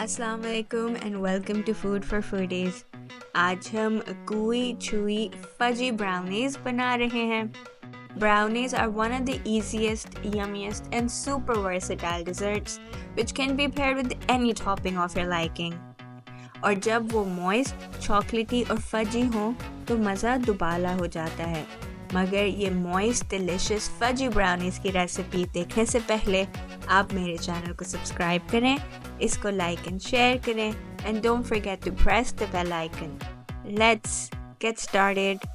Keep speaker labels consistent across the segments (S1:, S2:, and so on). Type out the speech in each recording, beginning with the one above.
S1: अस्सलाम वालेकुम and welcome to Food for Foodies. आज हम gooey chewy fudgy brownies बना रहे हैं। Brownies are one of the easiest, yummiest and super versatile desserts which can be paired with any topping of your liking. और जब वो moist, chocolatey और fudgy हो तो मज़ा दुबाला हो जाता है। मगर ये moist, delicious fudgy brownies की रेसिपी देखने से पहले आप मेरे चैनल को सब्सक्राइब करें, इसको लाइक एंड शेयर करें and don't forget to press the bell icon. Let's get started.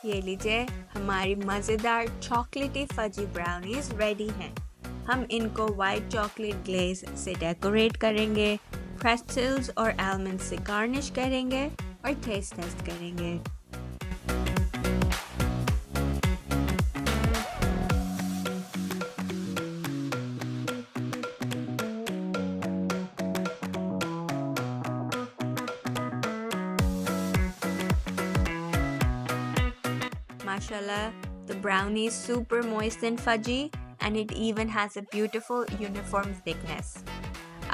S1: ये लीजिए, हमारी मज़ेदार चॉकलेटी फजी ब्राउनीज रेडी हैं। हम इनको वाइट चॉकलेट ग्लेज से डेकोरेट करेंगे, प्रेस्टल्स और आलमंड से गार्निश करेंगे और टेस्ट करेंगे। Mashallah, the brownie is super moist and fudgy, and it even has a beautiful uniform thickness.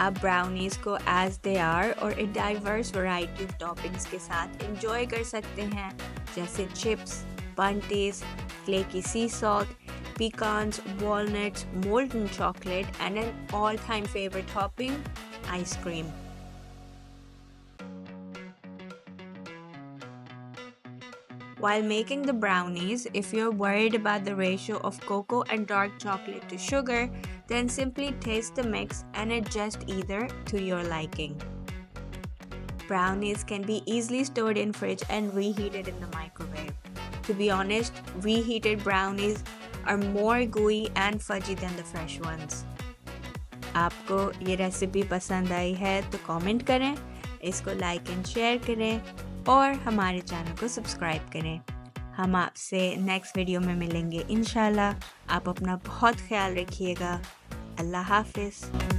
S1: आप brownies को as they are और a diverse variety of toppings के साथ enjoy कर सकते हैं, जैसे chips, bunties, flaky sea salt, pecans, walnuts, molten chocolate, and an all-time favorite topping, ice cream. While making the brownies, if you're worried about the ratio of cocoa and dark chocolate to sugar, then simply taste the mix and adjust either to your liking. Brownies can be easily stored in fridge and reheated in the microwave. To be honest, reheated brownies are more gooey and fudgy than the fresh ones. आपको ये recipe पसंद आई है तो comment करें, इसको like and share करें और हमारे चैनल को सब्सक्राइब करें। हम आपसे नेक्स्ट वीडियो में मिलेंगे इंशाल्लाह। आप अपना बहुत ख्याल रखिएगा। अल्लाह हाफिज़।